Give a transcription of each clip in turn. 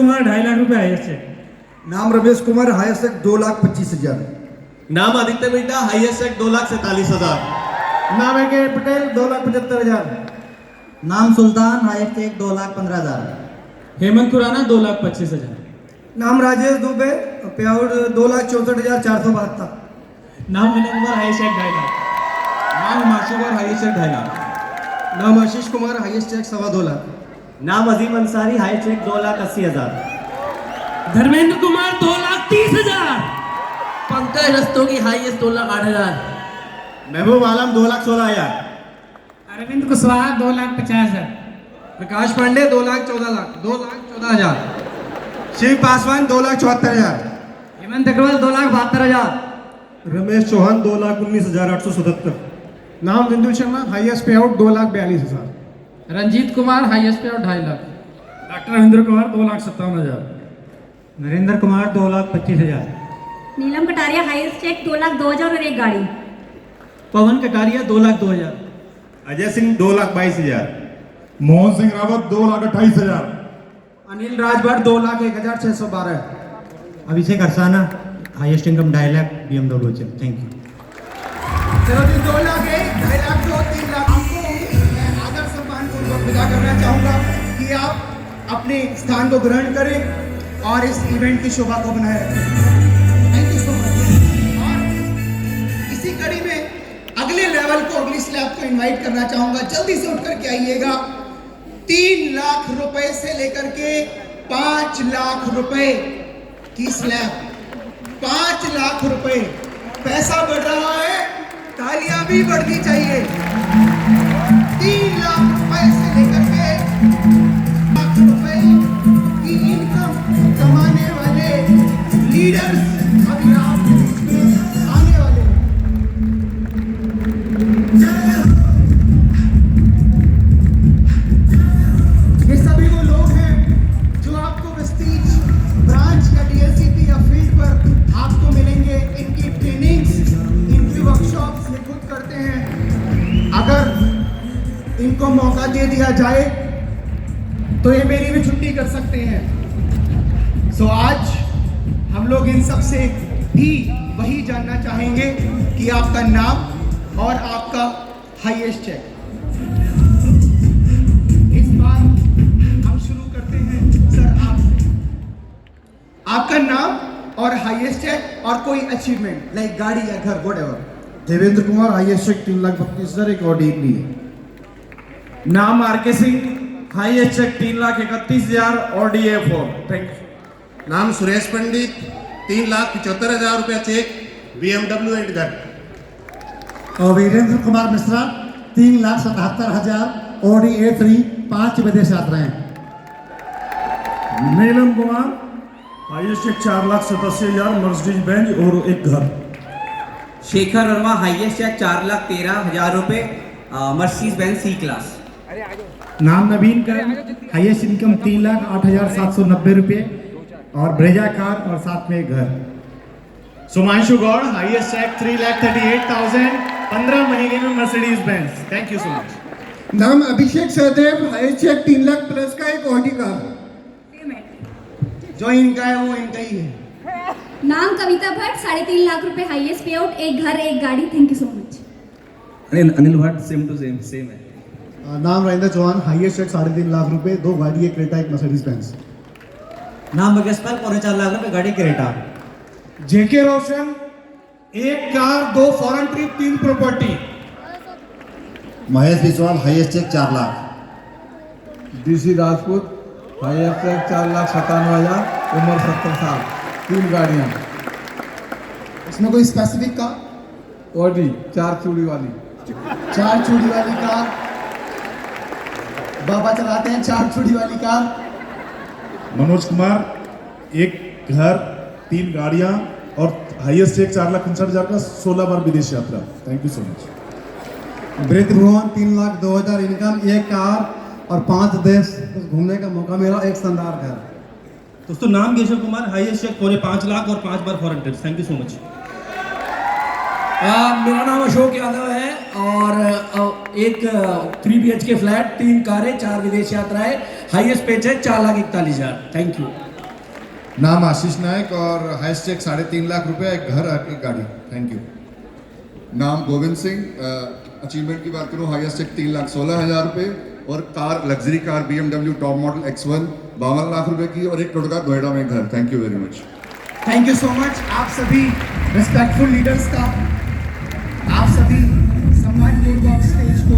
कुमार 2.5 लाख रुपए highest check. नाम Ramesh Kumar, highest check 2,25,000। नाम आदित्य बेटा, हाईएस्ट चेक 2,47,000। नाम है के पटेल 2,75,000। नाम सुल्तान, हाईएस्ट चेक 2,15,000। हेमंत खुराना 2,25,000। नाम राजेश दुबे, पे आउट 2,64,472। नाम विनय कुमार, हाईएस्ट चेक 2.5 लाख। नाम हिमांशु कुमार, हाईएस्ट चेक 2.5 लाख। नाम आशीष कुमार, हाईएस्ट चेक 2.25 लाख। नाम Azeem Ansari, highest cheque 2,80,000। Dharmendra Kumar 2,30,000। Pankaj Rastogi, highest 2,08,000। Mehboob आलम 2,16,000। अरविंद कुशवाहा 2,50,000। प्रकाश पांडे 2,14,000। शिव पासवान 2,74,000। हेमंत अग्रवाल 2,72,000। रमेश चौहान 2,19,877। नाम Bindu Sharma, highest pay out 2,42,000। Ranjeet Kumar, highest pay out 2.5 lakh. Doctor Ravindra Kumar 2,57,000। Narendra Kumar 2,25,000। Neelam Kataria, highest cheque 2,02,000 और एक गाड़ी। Pawan Kataria 2,02,000। Ajay Singh 2,22,000। Mohan Singh Rawat 2,28,000। Anil Rajbhar 2,01,612। Abhishek Arsana, highest income 2.5 lakh, BMW cheque. Thank you. चलो जी, 2 लाख 2.5 लाख 3 लाख आपको मैं आदर सम्मान पूर्वक विदा करना चाहूंगा कि आप अपने स्थान को ग्रहण करें और इस इवेंट की शोभा को बनाए रखें। Thank you so much. और इसी कड़ी में अगले लेवल को, अगली स्लैब को इनवाइट करना चाहूंगा। जल्दी से उठ करके आइएगा। 3 लाख रुपए से लेकर के 5 लाख रुपए की स्लैब। 5 लाख रुपए पैसा बढ़ रहा है, तालियां भी बढ़नी चाहिए। 3 लाख रुपए से लेकर के लाख रुपए की इनकम कमाने वाले लीडर्स अभी आपके बीच में आने वाले हैं। ये सभी वो लोग हैं जो आपको वेस्टीज ब्रांच या डीएलसीपी या फील्ड पर आपको मिलेंगे। इनकी ट्रेनिंग्स, इनकी वर्कशॉप्स ये खुद करते हैं। अगर इनको मौका दे दिया जाए तो ये मेरी भी छुट्टी कर सकते हैं। सो आज हम लोग इन सब से भी वही जानना चाहेंगे कि आपका नाम और आपका हाईएस्ट चेक। इस बार हम शुरू करते हैं सर आपसे। आपका नाम और हाईएस्ट चेक और कोई अचीवमेंट लाइक गाड़ी या घर, whatever. Devendra Kumar, highest cheque 3,32,000, एक ऑडी एक ली है। नाम RK Singh, highest cheque 3,31,000, Audi A4। Thank you. नाम सुरेश पंडित, 3,75,000 रुपया चेक, BMW एंड घर। और वीरेंद्र कुमार मिश्रा 3,77,000, ऑडी A3, 5 विदेश यात्राएं। Neelam Kumar, highest cheque 4,87,000, Mercedes Benz और एक घर। शेखर वर्मा, हाईएस्ट चेक 4,13,000 रुपए, मर्सिडीज बेंज C क्लास। नाम नवीन का, हाईएस्ट इनकम 3,08,790 रुपये और ब्रेजा कार और साथ में घर। सुमांशु गौड़, हाईएस्ट चेक 3,38,000, 15 महीने में Mercedes Benz. Thank you so much. नाम Abhishek Sahdev, highest cheque 3 lakh plus का, एक ऑडी कार। जो इनका है वो इनका ही है। नाम कविता भट्ट, 3.5 लाख रुपए, हाईएस्ट पे आउट, एक घर एक गाड़ी। Thank you so much. Anil Bhatt, same to same है। नाम राजेंद्र चौहान, हाईएस्ट चेक 3.5 लाख रुपए, 2 गाड़ी, एक क्रेटा, एक मर्सिडीज बेंज। नाम बगेशपाल, 4.25 लाख रुपये, गाड़ी Creta. JK Roshan, 1 car, 2 foreign trip, 3 property. Mahesh Biswal, highest cheque 4 lakh. DC Rajput, highest cheque 4,97,000, उम्र 70 साल, 3 गाड़ियाँ। इसमें कोई स्पेसिफिक का? ऑडी 4 चूड़ी वाली। 4 चूड़ी वाली कार। बाबा चलाते हैं 4 चूड़ी वाली कार। मनोज कुमार, 1 घर, 3 गाड़ियां और हाईएस्ट चेक 4,59,000 का, 16 बार विदेश यात्रा। Thank you so much. वृद्ध भुवन, 3,02,000 इनकम, 1 कार और 5 देश घूमने का मौका मिला, एक शानदार घर। दोस्तों नाम केशव कुमार, हाईएस्ट चेक 5 लाख और 5 बार foreign trip. Thank you so much. मेरा नाम अशोक यादव है और एक 3 BHK फ्लैट, 3 कारें, 4 विदेश यात्राएं, हाईएस्ट पे चेक 4,41,000। Thank you. नाम आशीष नायक और हाईएस्ट चेक 3.5 लाख रुपए, एक घर एक गाड़ी। Thank you. नाम गोविंद सिंह, अचीवमेंट की बात करूं हाईएस्ट चेक 3,16,000 रुपए और car luxury car BMW top model X1 52 lakh रुपए की और 1 करोड़ का नोएडा में घर। Thank you very much. Thank you so much आप सभी रिस्पेक्टफुल लीडर्स का, आप सभी सम्मानपूर्वक स्टेज को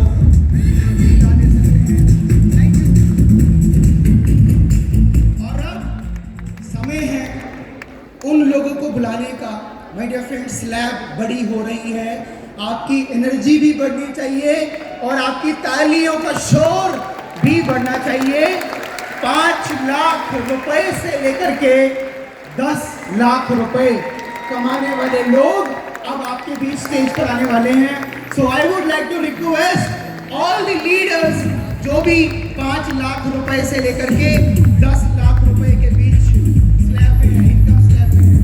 थैंक यू। और अब समय है उन लोगों को बुलाने का। माय डियर फ्रेंड्स, स्लैब बड़ी हो रही है, आपकी एनर्जी भी बढ़नी चाहिए और आपकी तालियों का शोर भी बढ़ना चाहिए। 5 लाख रुपए से लेकर के 10 लाख रुपए कमाने वाले लोग अब आपके बीच स्टेज पर आने वाले हैं। So I would like to request all the leaders जो भी 5 लाख रुपए से लेकर के 10 लाख रुपए के बीच स्लैब पे है, इनकम स्लैब पे है,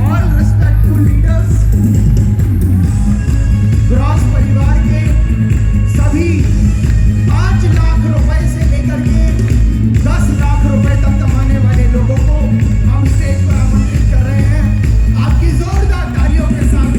ऑल रिस्पेक्टफुल लीडर्स, ग्रॉस परिवार के सभी 5 लाख रुपए से लेकर के 10 लाख रुपए तक कमाने वाले लोगों को हम स्टेज पर आमंत्रित कर रहे हैं आपकी जोरदार तालियों के साथ।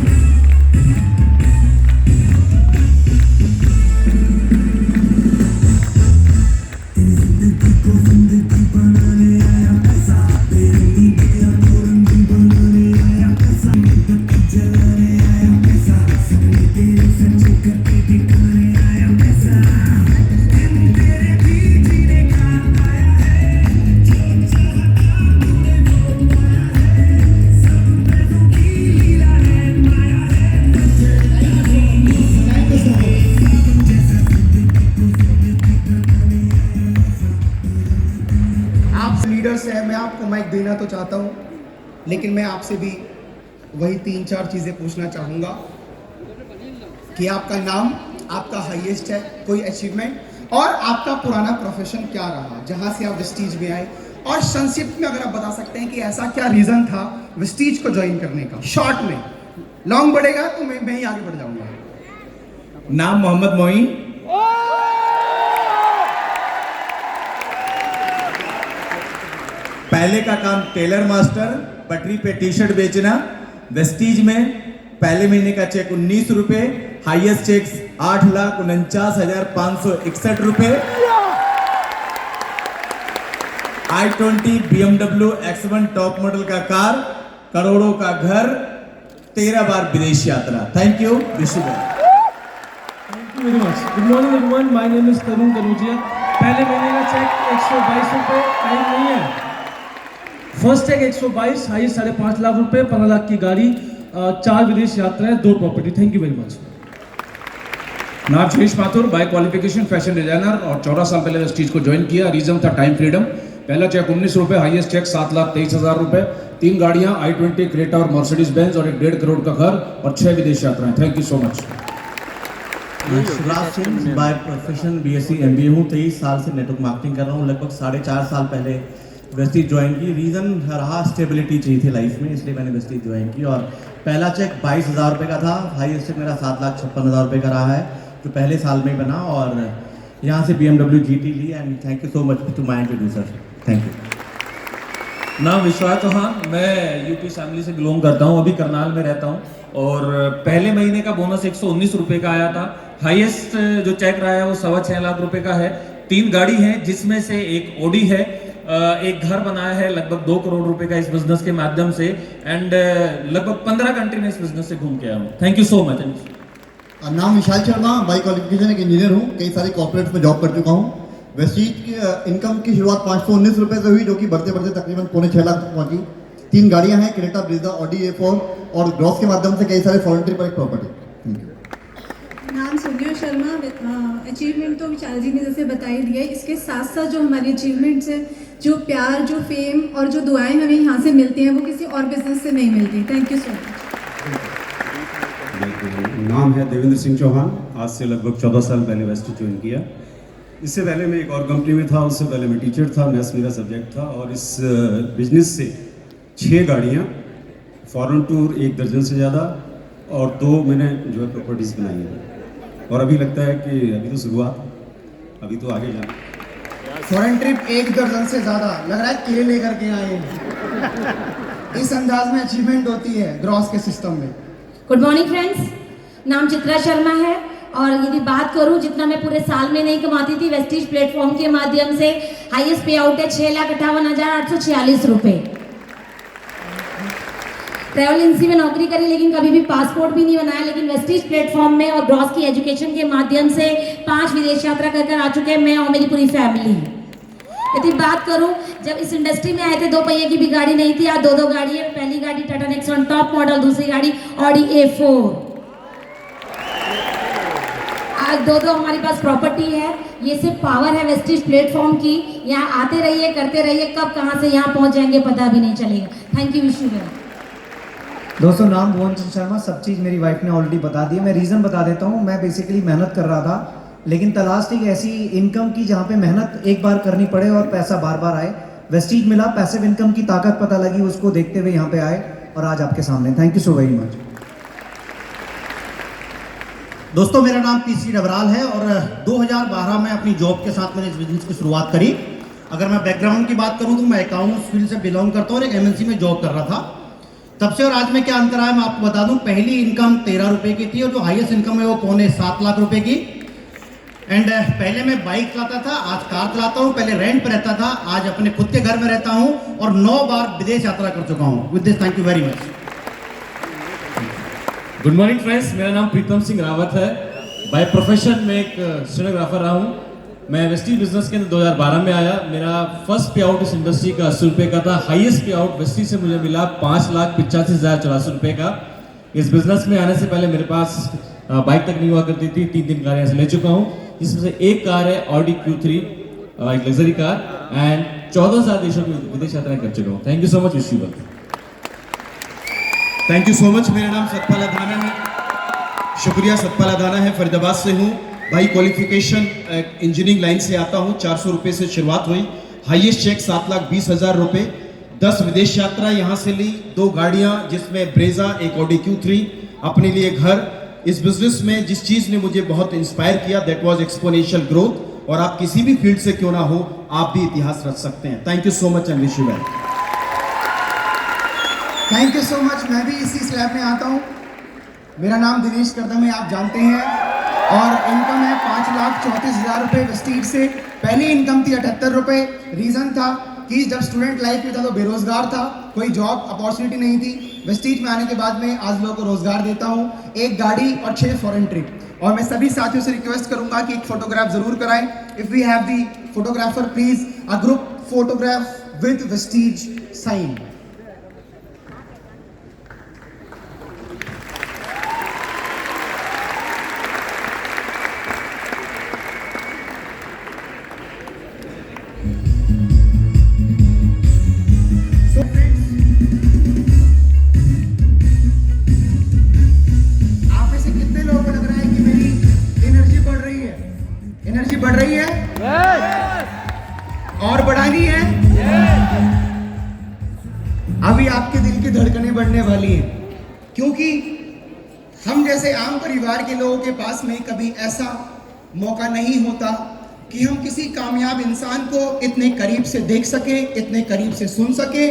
लीडर्स है, मैं आपको माइक देना तो चाहता हूं, लेकिन मैं आपसे भी वही 3-4 चीजें पूछना चाहूंगा कि आपका नाम, आपका हाईएस्ट है कोई अचीवमेंट और आपका पुराना प्रोफेशन क्या रहा जहां से आप वेस्टीज में आए, और संक्षिप्त में अगर आप बता सकते हैं कि ऐसा क्या रीजन था वेस्टीज को ज्वाइन करने का। शॉर्ट में, लॉन्ग बढ़ेगा तो मैं ही आगे बढ़ जाऊंगा। नाम मोहम्मद मोइन, पहले का काम टेलर मास्टर, पटरी पे टी शर्ट बेचना, वेस्टीज में पहले महीने का चेक 19 रुपए, हाईएस्ट चेक 8,49,561 रुपए, i20 BMW X1 top model का कार, करोड़ों का घर, 13 बार विदेश यात्रा। Thank you, wish you well. Thank you very much. Good morning everyone. My name is तरुण कनौजिया। पहले महीने का चेक 122 रुपए, टाइम नहीं है। फर्स्ट चेक 122, हाईएस्ट 5.5 लाख रुपए, 15 लाख की गाड़ी, 4 विदेश यात्राएं, 2 property. Thank you very much. नाम Suresh Mathur, by qualification fashion designer और 14 साल पहले वेस्टीज को ज्वाइन किया। रीजन था टाइम फ्रीडम। पहला चेक 19 रुपए, हाईएस्ट चेक 7,23,000 रुपए, 3 गाड़ियां, i20 क्रेटा और मर्सिडीज बेंज और 1.5 करोड़ का घर और 6 विदेश यात्राएं। Thank you so much. Shivraj Singh, by profession BSc MBA हूँ, 23 साल से नेटवर्क मार्केटिंग कर रहा हूँ। लगभग 4.5 साल पहले वेस्टीज ज्वाइन की। रीज़न रहा स्टेबिलिटी चाहिए थी लाइफ में, इसलिए मैंने वेस्टीज ज्वाइन की। और पहला चेक 22,000 रुपये का था, हाईएस्ट चेक मेरा 7,56,000 रुपये का रहा है, जो पहले साल में बना। और यहाँ से BMW GT ली। And thank you so much to my introducer. Thank you. नाम विश्वास चौहान, मैं यूपी शामली से बिलोंग करता हूँ, अभी करनाल में रहता हूँ। और पहले महीने का बोनस 119 रुपये का आया था। हाईएस्ट जो चेक रहा है वो 6.25 लाख रुपए का है। 3 गाड़ी है, जिसमें से एक ऑडी है, एक घर बनाया है लगभग 2 करोड़ रुपए का इस बिजनेस के माध्यम से। एंड लगभग 15 कंट्री में इस बिजनेस से घूम के आया हूँ। Thank you so much. नाम विशाल शर्मा, बाई क्वालिफिकेशन एक इंजीनियर हूँ, कई सारे कॉर्पोरेट्स में जॉब कर चुका हूँ। वेस्टीज की इनकम की शुरुआत 519 रुपये से हुई, जो कि बढ़ते बढ़ते तकरीबन 5.25 लाख तक पहुँची। 3 गाड़ियाँ हैं, क्रेटा, ब्रीजा, ऑडी A4 और ग्रॉस के माध्यम से कई सारे फॉरेन ट्रिप और एक प्रॉपर्टी। Thank you. नाम सोनिया शर्मा। अचीवमेंट तो विशाल जी ने जैसे बताई दिया है, इसके साथ साथ जो हमारी अचीवमेंट्स है, जो प्यार, जो फेम और जो दुआएं हमें यहाँ से मिलती हैं, वो किसी और बिजनेस से नहीं मिलती। Thank you so much. नाम है देवेंद्र सिंह चौहान, आज से लगभग 14 साल पहले वेस्टीज ज्वाइन किया। इससे पहले मैं एक और कंपनी में था, उससे पहले मैं टीचर था, मैथ्स मेरा सब्जेक्ट था। और इस बिजनेस से 6 गाड़ियाँ, फॉरेन टूर 1 दर्जन से ज़्यादा और 2 मैंने जो है प्रॉपर्टीज़ बनाई हैं। और अभी लगता है कि अभी तो शुरुआत, अभी तो आगे जाना। फॉरेन ट्रिप 1 दर्जन से ज्यादा, लग रहा है किले लेकर के आए हैं। इस अंदाज में अचीवमेंट होती है ग्रॉस के सिस्टम में। गुड मॉर्निंग फ्रेंड्स, नाम चित्रा शर्मा है और यदि बात करूं जितना मैं पूरे साल में नहीं कमाती थी, वेस्टीज प्लेटफॉर्म के माध्यम से हाईएस्ट पे आउट है 6,58,846 रुपए। ट्रैवल एजेंसी में नौकरी करी लेकिन कभी भी पासपोर्ट भी नहीं बनाया, लेकिन वेस्टीज प्लेटफॉर्म में और ग्रॉस की एजुकेशन के माध्यम से 5 विदेश यात्रा कर आ चुके हैं मैं और मेरी पूरी फैमिली। यदि बात करूं जब इस इंडस्ट्री में आए थे 2 पहिए की भी गाड़ी नहीं थी, आज 2 गाड़ी है। पहली गाड़ी टाटा नेक्सॉन टॉप मॉडल, दूसरी गाड़ी ऑडी A4। आज 2 हमारे पास प्रॉपर्टी है। ये सिर्फ पावर है वेस्टीज प्लेटफॉर्म की। यहाँ आते रहिए, करते रहिए, कब कहाँ से यहाँ पहुँच जाएंगे पता भी नहीं चलेगा। Thank you, wish you well. दोस्तों नाम भुवन सिंह शर्मा, सब चीज़ मेरी वाइफ ने ऑलरेडी बता दी है। मैं रीज़न बता देता हूँ। मैं बेसिकली मेहनत कर रहा था, लेकिन तलाश थी ऐसी इनकम की जहाँ पे मेहनत एक बार करनी पड़े और पैसा बार बार आए। वेस्टीज मिला, पैसिव इनकम की ताकत पता लगी, उसको देखते हुए यहाँ पे आए और आज आपके सामने। Thank you so very much. दोस्तों मेरा नाम पीसी डबराल है और 2012 में अपनी जॉब के साथ मैंने इस बिजनेस की शुरुआत करी। अगर मैं बैकग्राउंड की बात करूं तो मैं अकाउंट्स फील्ड से बिलोंग करता हूं और एक MNC में जॉब कर रहा था। तब से और आज में क्या अंतर है मैं आपको बता दूं। पहली इनकम 13 रुपए की थी और जो हाईएस्ट इनकम है वो 6.25 लाख रुपए की। एंड पहले मैं बाइक चलाता था, आज कार चलाता हूं। पहले रेंट पे रहता था, आज अपने खुद के घर में रहता हूं और 9 बार विदेश यात्रा कर चुका हूं। With this thank you very much. Good morning friends, मेरा नाम प्रीतम सिंह रावत है। बाय प्रोफेशन में एक स्टेनोग्राफर रहा हूँ। मैं वेस्टीज बिजनेस के अंदर 2012 में आया। मेरा फर्स्ट पे आउट इस इंडस्ट्री का 80 रुपये का था। हाईएस्ट पे आउट वेस्टीज से मुझे मिला 5,85,084 रुपये का। इस बिजनेस में आने से पहले मेरे पास बाइक तक नहीं हुआ करती थी। 3 कारें ऐसे ले चुका हूँ, जिसमें से एक कार है ऑडी Q3, एक लग्जरी कार, एंड 14,000 देशों की विदेश यात्राएं कर चुका हूँ। Thank you so much, wish you well. Thank you so much. मेरा नाम सतपाल अधाना है। शुक्रिया, सतपाल अधाना है, फरीदाबाद से हूँ। भाई क्वालिफिकेशन इंजीनियरिंग लाइन से आता हूँ। 400 रुपये से शुरुआत हुई। हाईएस्ट चेक 7,20,000 रुपये। 10 विदेश यात्रा यहाँ से ली, 2 गाड़ियाँ जिसमें ब्रेजा, एक ऑडी Q3, अपने लिए घर। इस बिजनेस में जिस चीज़ ने मुझे बहुत इंस्पायर किया दैट वाज एक्सपोनेंशियल ग्रोथ। और आप किसी भी फील्ड से क्यों ना हो, आप भी इतिहास रच सकते हैं। Thank you so much and wish you well. Thank you so much. मैं भी इसी स्लैब में आता हूँ। मेरा नाम दिनेश करदम है, आप जानते हैं, और इनकम है 5,34,000 रुपये वेस्टीज से। पहली इनकम थी 78 रुपये। रीज़न था कि जब स्टूडेंट लाइफ में था तो बेरोजगार था, कोई जॉब अपॉर्चुनिटी नहीं थी। वेस्टीज में आने के बाद में आज लोगों को रोजगार देता हूँ। 1 गाड़ी और 6 फॉरेन ट्रिप। और मैं सभी साथियों से रिक्वेस्ट करूंगा कि एक फोटोग्राफ जरूर कराएं। If we have the photographer please, a group photograph with Vestige sign. बढ़ रही है और बढ़ानी है। अभी आपके दिल की धड़कनें बढ़ने वाली हैं, क्योंकि हम जैसे आम परिवार के लोगों के पास में कभी ऐसा मौका नहीं होता कि हम किसी कामयाब इंसान को इतने करीब से देख सके, इतने करीब से सुन सके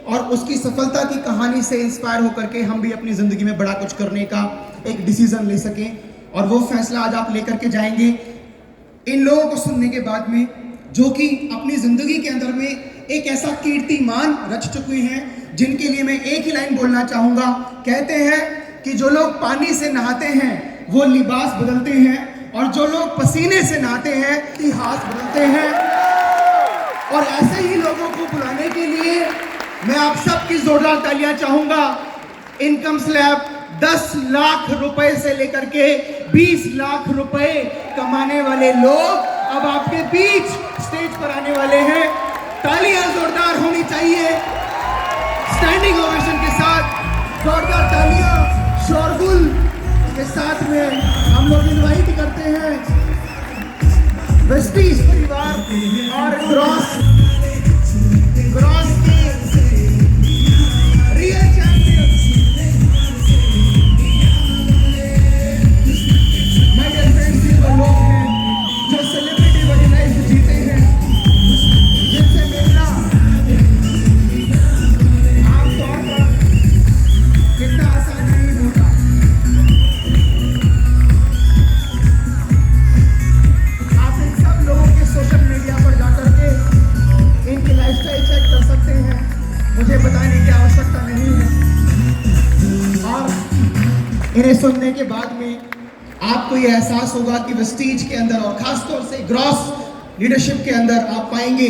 और उसकी सफलता की कहानी से इंस्पायर होकर के हम भी अपनी जिंदगी में बड़ा कुछ करने का एक डिसीजन ले सके। और वो फैसला आज आप लेकर के जाएंगे इन लोगों को सुनने के बाद में, जो कि अपनी जिंदगी के अंदर में एक ऐसा कीर्तिमान रच चुके हैं, जिनके लिए मैं एक ही लाइन बोलना चाहूंगा। कहते हैं कि जो लोग पानी से नहाते हैं वो लिबास बदलते हैं, और जो लोग पसीने से नहाते हैं इतिहास बदलते हैं। और ऐसे ही लोगों को बुलाने के लिए मैं आप सबकी जोरदार तालियां चाहूंगा। इनकम स्लैब 10 लाख रुपए से लेकर के 20 लाख रुपए कमाने वाले लोग अब आपके बीच स्टेज पर आने वाले हैं। तालियां जोरदार होनी चाहिए, स्टैंडिंग ओवेशन के साथ जोरदार तालियां शोरगुल के साथ में हम लोग इनवाइट करते हैं वेस्टीज परिवार और ग्रॉस के real champions, my dear friends, ये वो लोग हैं जो सेलिब्रिटी वाली लाइफ जीते हैं। मुझे बताने की आवश्यकता नहीं है। और इन्हें सुनने के बाद में आपको ये एहसास होगा कि वेस्टीज के अंदर और खासतौर से ग्रॉस लीडरशिप के अंदर आप पाएंगे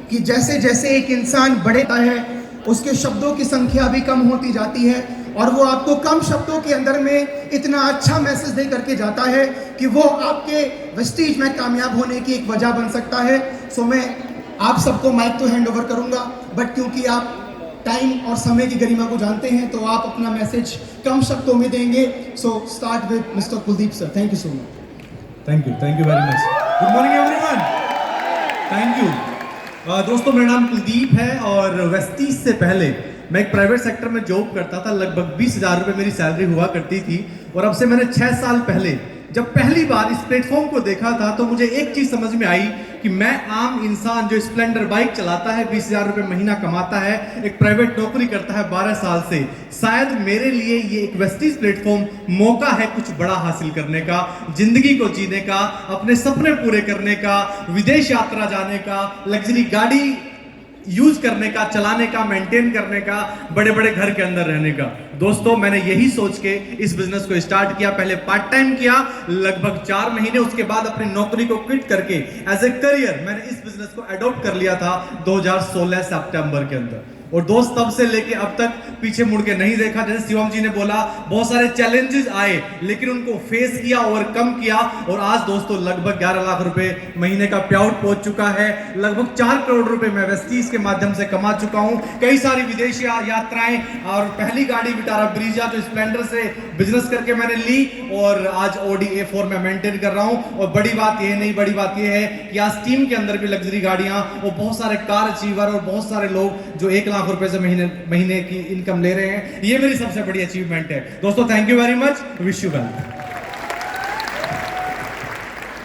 कि जैसे जैसे एक इंसान बढ़ता है उसके शब्दों की संख्या भी कम होती जाती है और वो आपको कम शब्दों के अंदर में इतना अच्छा मैसेज दे करके जाता है कि वो आपके वेस्टीज में कामयाब होने की एक वजह बन सकता है। सो मैं आप सबको माइक तो हैंड ओवर करूंगा, बट क्योंकि आप टाइम और समय की गरिमा को जानते हैं तो आप अपना मैसेज कम शब्दों में देंगे। So start with mister Kuldeep sir. Thank you so much. Thank you very much. Good morning everyone. Thank you. दोस्तों मेरा नाम कुलदीप है और वेस्टीज से पहले मैं एक प्राइवेट सेक्टर में जॉब करता था। लगभग 20,000 रुपये मेरी सैलरी हुआ करती थी और अब से मैंने 6 साल पहले जब पहली बार इस प्लेटफॉर्म को देखा था तो मुझे एक चीज समझ में आई कि मैं आम इंसान जो स्प्लेंडर बाइक चलाता है, 20,000 रुपये महीना कमाता है, एक प्राइवेट नौकरी करता है 12 साल से, शायद मेरे लिए ये एक वेस्टीज प्लेटफॉर्म मौका है कुछ बड़ा हासिल करने का, जिंदगी को जीने का, अपने सपने पूरे करने का, विदेश यात्रा जाने का, लग्जरी गाड़ी यूज करने का, चलाने का, मेंटेन करने का, बड़े बड़े घर के अंदर रहने का। दोस्तों मैंने यही सोच के इस बिजनेस को स्टार्ट किया। पहले पार्ट टाइम किया लगभग 4 महीने, उसके बाद अपनी नौकरी को क्विट करके एज ए करियर मैंने इस बिजनेस को अडॉप्ट कर लिया था 2016 सितंबर के अंदर। और दोस्त तब से लेके अब तक पीछे मुड़ के नहीं देखा। जैसे शिवम जी ने बोला बहुत सारे चैलेंजेस आए लेकिन उनको फेस किया, ओवरकम किया और आज दोस्तों लगभग 11 लाख रुपए महीने का पे आउट पहुंच चुका है। लगभग 4 करोड़ रुपए मैं वेस्टीज के माध्यम से कमा चुका हूं। कई सारी विदेशी यात्राएं और पहली गाड़ी विटारा ब्रीजा जो स्प्लेंडर से बिजनेस करके मैंने ली और आज Audi A4 में मेंटेन कर रहा हूं। और बड़ी बात ये नहीं, बड़ी बात ये है कि आज टीम के अंदर भी लग्जरी गाड़ियां और बहुत सारे कार अचीवर और बहुत सारे लोग जो 1 लाख रुपए से महीने की इनकम ले रहे हैं। ये मेरी सबसे बड़ी अचीवमेंट है। दोस्तों thank you very much. Wish you well.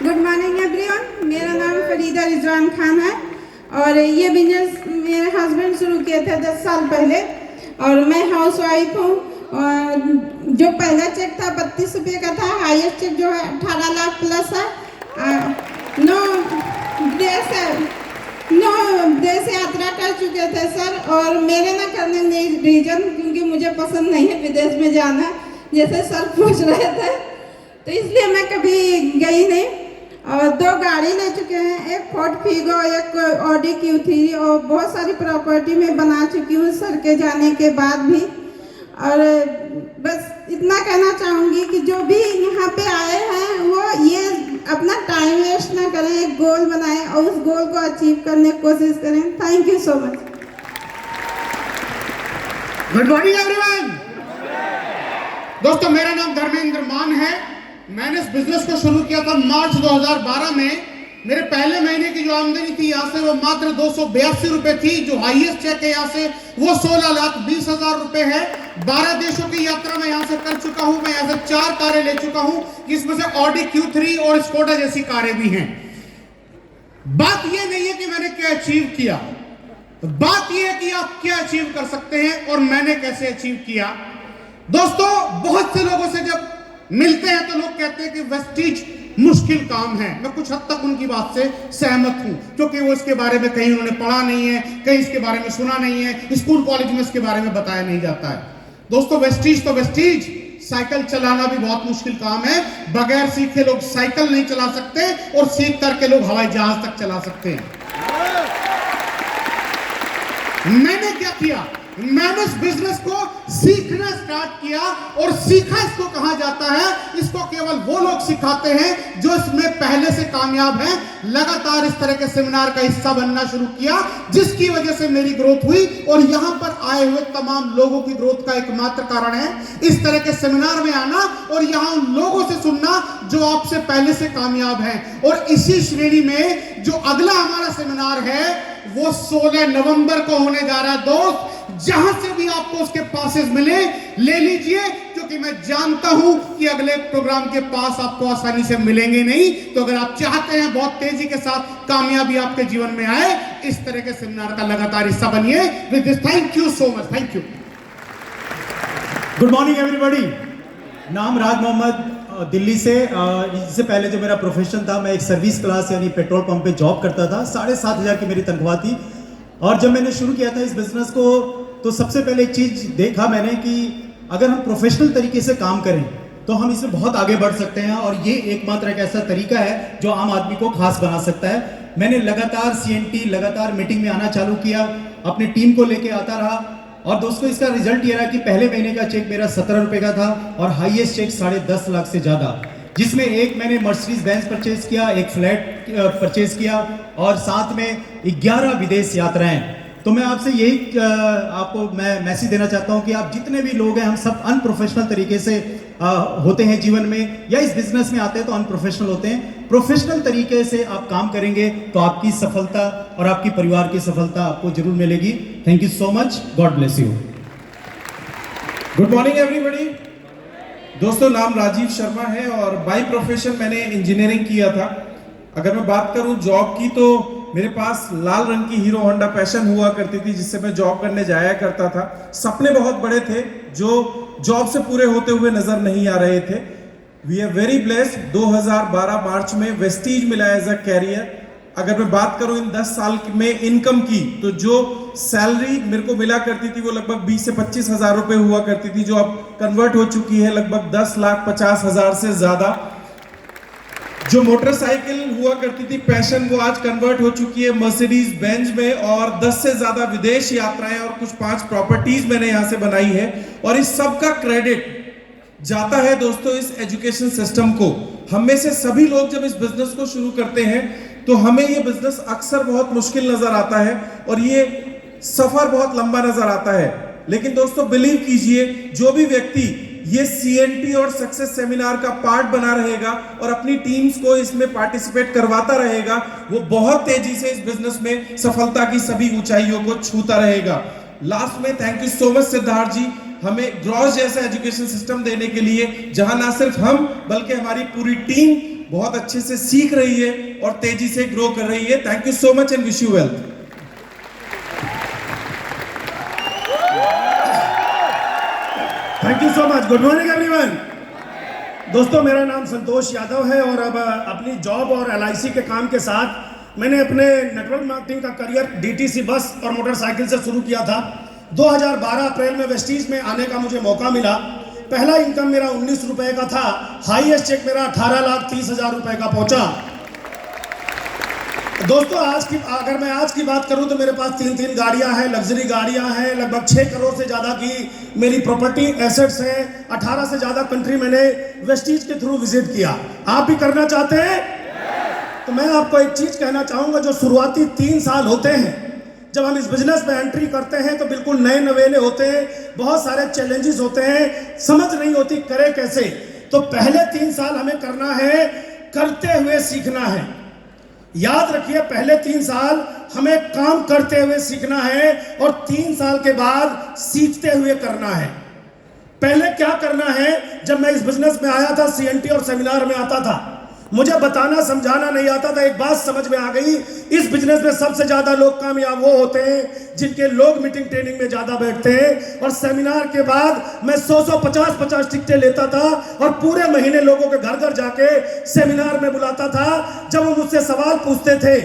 Good morning everyone. मेरा नाम फरीदा रिजवान खान है और ये बिजनेस मेरे हस्बैंड शुरू किए थे 10 साल पहले और मैं हाउस वाइफ हूँ। जो पहला चेक था 32 रुपये का था, हाईएस्ट चेक जो है 18 लाख प्लस है। 9 देश यात्रा कर चुके थे सर और मेरे ना करने नहीं रीजन क्योंकि मुझे पसंद नहीं है विदेश में जाना, जैसे सर पूछ रहे थे, तो इसलिए मैं कभी गई नहीं। और 2 गाड़ी ले चुके हैं, एक फोर्ड फीगो, एक Audi Q3 और बहुत सारी प्रॉपर्टी में बना चुकी हूँ सर के जाने के बाद भी। और बस इतना कहना चाहूँगी कि जो भी यहाँ पे आए हैं वो ये अपना टाइम वेस्ट ना करें, एक गोल बनाएं और उस गोल को अचीव करने की कोशिश करें। Thank you so much. Good morning everyone. दोस्तों मेरा नाम धर्मेंद्र मान है। मैंने इस बिजनेस को शुरू किया था मार्च 2012 में। मेरे पहले महीने की जो आमदनी थी यहाँ से वो मात्र 282 रुपए थी। जो हाईएस्ट चेक है यहाँ से वो 16,20,000 रुपए है। 12 देशों की यात्रा मैं यहाँ से कर चुका हूँ। मैं यहाँ से 4 कारें ले चुका हूँ, इसमें से Audi Q3 और स्कोडा जैसी कारें भी हैं। बात ये नहीं है कि मैंने क्या अचीव किया, बात ये है कि आप क्या अचीव कर सकते हैं और मैंने कैसे अचीव किया। दोस्तों बहुत से लोगों से जब मिलते हैं तो लोग कहते हैं कि वेस्टीज मुश्किल काम है। मैं कुछ हद तक उनकी बात से सहमत हूं क्योंकि वो इसके बारे में कहीं उन्होंने पढ़ा नहीं है, कहीं इसके बारे में सुना नहीं है, स्कूल कॉलेज में इसके बारे में बताया नहीं जाता है। दोस्तों वेस्टीज तो वेस्टीज, साइकिल चलाना भी बहुत मुश्किल काम है। बगैर सीखे लोग साइकिल नहीं चला सकते और सीख करके लोग हवाई जहाज तक चला सकते हैं। मैंने क्या किया, मैंने इस बिजनेस को सीखना स्टार्ट किया और सीखा इसको कहा जाता है, इसको केवल वो लोग सिखाते हैं जो इसमें पहले से कामयाब हैं। लगातार इस तरह के सेमिनार का हिस्सा बनना शुरू किया जिसकी वजह से मेरी ग्रोथ हुई और यहां पर आए हुए तमाम लोगों की ग्रोथ का एकमात्र कारण है इस तरह के सेमिनार में आना और यहां उन लोगों से सुनना जो आपसे पहले से कामयाब हैं। और इसी श्रेणी में जो अगला हमारा सेमिनार है वो 16 नवंबर को होने जा रहा है। दोस्त जहां से भी आपको उसके पासेस मिले ले लीजिए क्योंकि मैं जानता हूं कि अगले प्रोग्राम के पास आपको आसानी से मिलेंगे नहीं। तो अगर आप चाहते हैं बहुत तेजी के साथ कामयाबी आपके जीवन में आए, इस तरह के सेमिनार का लगातार हिस्सा बनिए। With this thank you so much. Thank you. Good morning everybody. नाम राज मोहम्मद, दिल्ली से। इससे पहले जो मेरा प्रोफेशन था, मैं एक सर्विस क्लास यानी पेट्रोल पंप पे जॉब करता था। 7,500 की मेरी तनख्वाह थी और जब मैंने शुरू किया था इस बिजनेस को तो सबसे पहले एक चीज देखा मैंने कि अगर हम प्रोफेशनल तरीके से काम करें तो हम इसमें बहुत आगे बढ़ सकते हैं, और ये एकमात्र एक ऐसा तरीका है जो आम आदमी को खास बना सकता है। मैंने लगातार CNT लगातार मीटिंग में आना चालू किया, अपनी टीम को लेके आता रहा, और दोस्तों इसका रिजल्ट ये रहा कि पहले महीने का चेक मेरा 17 रुपए का था और हाईएस्ट चेक 10.5 लाख से ज्यादा, जिसमें एक मैंने मर्सिडीज बेंज परचेज किया, एक फ्लैट परचेज किया और साथ में 11 विदेश यात्राएं। तो मैं आपसे यही आपको मैं मैसेज देना चाहता हूं कि आप जितने भी लोग हैं, हम सब अनप्रोफेशनल तरीके से होते हैं जीवन में, या इस बिजनेस में आते हैं तो अनप्रोफेशनल होते हैं। प्रोफेशनल तरीके से आप काम करेंगे तो आपकी सफलता और आपकी परिवार की सफलता आपको जरूर मिलेगी। Thank you so much, God bless you. Good morning everybody. दोस्तों, नाम राजीव शर्मा है और बाय प्रोफेशन मैंने इंजीनियरिंग किया था। अगर मैं बात करूं जॉब की, तो मेरे पास लाल रंग की हीरो होंडा पैशन हुआ करती थी, जिससे मैं जॉब करने जाया करता था। सपने बहुत बड़े थे जो जॉब से पूरे होते हुए नजर नहीं आ रहे थे। वी आर वेरी ब्लेस्ड, 2012 मार्च में वेस्टीज मिला एज अ कैरियर। अगर मैं बात करूं इन 10 साल में इनकम की, तो जो सैलरी मेरे को मिला करती थी वो लगभग 20 से 25 हजार रुपए हुआ करती थी, जो अब कन्वर्ट हो चुकी है लगभग 10,50,000 से ज्यादा। जो मोटरसाइकिल हुआ करती थी पैशन, वो आज कन्वर्ट हो चुकी है मर्सिडीज बेंज में, और 10 से ज्यादा विदेश यात्राएं और कुछ 5 प्रॉपर्टीज मैंने यहां से बनाई है। और इस सब का क्रेडिट जाता है दोस्तों इस एजुकेशन सिस्टम को। हम में से सभी लोग जब इस बिजनेस को शुरू करते हैं तो हमें ये बिजनेस अक्सर बहुत मुश्किल नजर आता है और ये सफर बहुत लंबा नजर आता है। लेकिन दोस्तों बिलीव कीजिए, जो भी व्यक्ति ये CNT और सक्सेस सेमिनार का पार्ट बना रहेगा और अपनी टीम्स को इसमें पार्टिसिपेट करवाता रहेगा, वो बहुत तेजी से इस बिजनेस में सफलता की सभी ऊंचाइयों को छूता रहेगा। लास्ट में thank you so much Siddharth ji, हमें ग्रॉस जैसा एजुकेशन सिस्टम देने के लिए, जहां ना सिर्फ हम बल्कि हमारी पूरी टीम बहुत अच्छे से सीख रही है और तेजी से ग्रो कर रही है। Thank you so much and wish you wealth. Thank you so much. Good morning everyone. दोस्तों, मेरा नाम संतोष यादव है और अब अपनी जॉब और LIC के काम के साथ मैंने अपने नेटवर्क मार्केटिंग का करियर DTC बस और मोटरसाइकिल से शुरू किया था। 2012 अप्रैल में वेस्टीज में आने का मुझे मौका मिला। पहला इनकम मेरा 19 रुपए का था, हाईएस्ट चेक मेरा 18,30,000 रुपए का पहुंचा। दोस्तों, अगर मैं आज की बात करूं तो मेरे पास 3 गाड़ियां हैं, लग्जरी गाड़ियां हैं, लगभग 6 करोड़ से ज्यादा की मेरी प्रॉपर्टी एसेट्स हैं, 18 से ज्यादा कंट्री मैंने वेस्टीज के थ्रू विजिट किया। आप भी करना चाहते हैं? तो मैं आपको एक चीज कहना चाहूंगा, जो शुरुआती 3 साल होते हैं जब हम इस बिजनेस में एंट्री करते हैं तो बिल्कुल नए नवेले होते हैं, बहुत सारे चैलेंजेस होते हैं, समझ नहीं होती करे कैसे। तो पहले 3 साल हमें करना है, करते हुए सीखना है। याद रखिए, पहले 3 साल हमें काम करते हुए सीखना है और 3 साल के बाद सीखते हुए करना है। पहले क्या करना है, जब मैं इस बिजनेस में आया था, CNT और सेमिनार में आता था, मुझे बताना समझाना नहीं आता था। एक बात समझ में आ गई, इस बिजनेस में सबसे ज्यादा लोग कामयाब वो होते हैं जिनके लोग मीटिंग ट्रेनिंग में ज्यादा बैठते हैं। और सेमिनार के बाद मैं 100 50 टिकटें लेता था और पूरे महीने लोगों के घर घर जाके सेमिनार में बुलाता था। जब वो मुझसे सवाल पूछते थे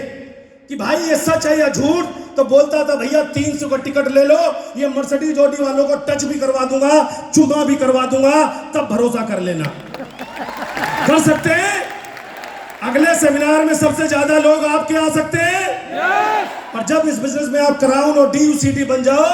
कि भाई ये सच है या झूठ, तो बोलता था भैया 300 का टिकट ले लो, ये मर्सिडीज ऑडी वालों को टच भी करवा दूंगा, चुमा भी करवा दूंगा, तब भरोसा कर लेना। कर सकते हैं? अगले सेमिनार में सबसे ज्यादा लोग आपके आ सकते हैं। और जब इस बिजनेस में आप क्राउन और DUCD बन जाओ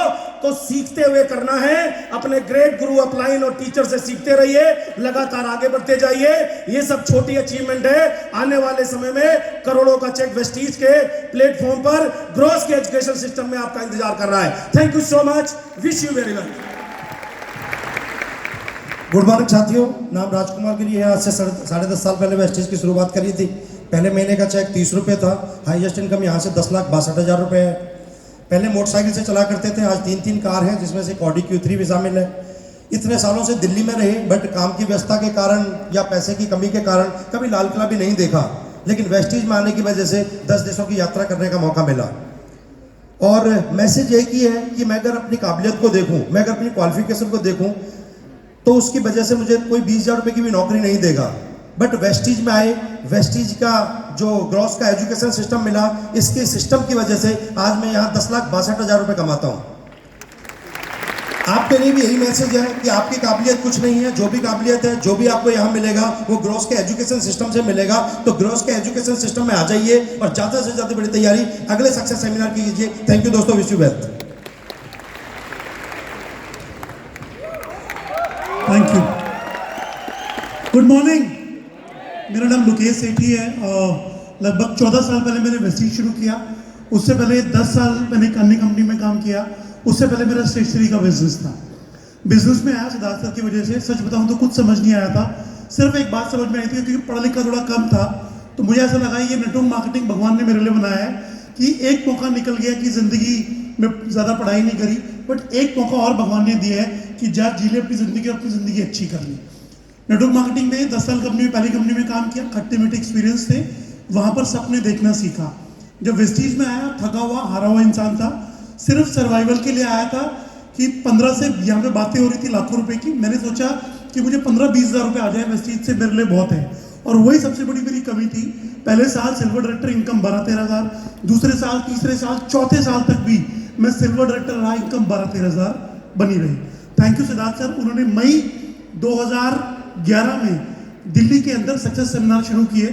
तो सीखते हुए करना है। अपने ग्रेट गुरु अपलाइन और टीचर से सीखते रहिए, लगातार आगे बढ़ते जाइए। ये सब छोटी अचीवमेंट है, आने वाले समय में करोड़ों का चेक वेस्टीज के प्लेटफॉर्म पर ग्रोस के एजुकेशन सिस्टम में आपका इंतजार कर रहा है। Thank you so much, wish you very much. Good morning साथियों, नाम राजकुमार गिरी है। आज से 10.5 साल पहले वेस्टीज की शुरुआत करी थी। पहले महीने का चेक 30 रुपये था। हाईएस्ट इनकम यहाँ से 10,62,000 रुपये है। पहले मोटरसाइकिल से चला करते थे, आज 3 कार हैं, जिसमें से ऑडी Q3 भी शामिल है। इतने सालों से दिल्ली में रहे, बट काम की व्यस्तता के कारण या पैसे की कमी के कारण कभी लाल किला भी नहीं देखा। लेकिन वेस्टीज में आने की वजह से 10 देशों की यात्रा करने का मौका मिला। और मैसेज एक ही है कि मैं अगर अपनी काबिलियत को देखूँ, मैं अगर अपनी क्वालिफिकेशन को देखूँ, तो उसकी वजह से मुझे कोई 20,000 रुपये की भी नौकरी नहीं देगा। बट वेस्टीज में आए, वेस्टीज का जो ग्रॉस का एजुकेशन सिस्टम मिला, इसके सिस्टम की वजह से आज मैं यहाँ 10,62,000 रुपये कमाता हूँ। आपके लिए भी यही मैसेज है कि आपकी काबिलियत कुछ नहीं है, जो भी काबिलियत है, जो भी आपको यहाँ मिलेगा वो ग्रोस के एजुकेशन सिस्टम से मिलेगा। तो ग्रोस के एजुकेशन सिस्टम में आ जाइए और ज़्यादा से ज़्यादा बड़ी तैयारी अगले सक्सेस सेमिनार की कीजिए। थैंक यू दोस्तों, wish you well. Thank you. Good morning, मेरा नाम मुकेश सेठी है और लगभग 14 साल पहले मैंने वेस्टीज शुरू किया। उससे पहले 10 साल मैंने एक अन्य कंपनी में काम किया। उससे पहले मेरा स्टेशनरी का बिजनेस था। बिजनेस में आया सिद्धार्थ सर की वजह से। सच बताऊं तो कुछ समझ नहीं आया था। सिर्फ एक बात समझ में आई थी, क्योंकि पढ़ा लिखा थोड़ा कम था, तो मुझे ऐसा लगा ये नेटवर्क मार्केटिंग भगवान ने मेरे लिए बनाया है कि एक मौका निकल गया कि ज़िंदगी में ज़्यादा पढ़ाई नहीं करी, बट एक मौका और भगवान ने दिया है कि जा जी ले अपनी ज़िंदगी और अपनी ज़िंदगी अच्छी कर ली। नेटवर्क मार्केटिंग में 10 साल कंपनी में, पहली कंपनी में काम किया। खट्टे मीठे एक्सपीरियंस थे, वहाँ पर सपने देखना सीखा। जब वेस्टीज में आया, थका हुआ हारा हुआ इंसान था, सिर्फ सर्वाइवल के लिए आया था कि 15 से यहाँ पे बातें हो रही थी लाखों रुपए की। मैंने सोचा कि मुझे 15-20 हज़ार रुपये आ जाए वेस्टीज से, मेरे लिए बहुत है। और वही सबसे बड़ी मेरी कमी थी। पहले साल सिल्वर डायरेक्टर इनकम 12-13 हज़ार, दूसरे साल, तीसरे साल, चौथे साल तक भी मैं सिल्वर डायरेक्टर रहा, इनकम 12-13 हज़ार बनी रही। थैंक यू सिद्धार्थ सर, उन्होंने मई 2011 में दिल्ली के अंदर सक्सेस सेमिनार शुरू किए।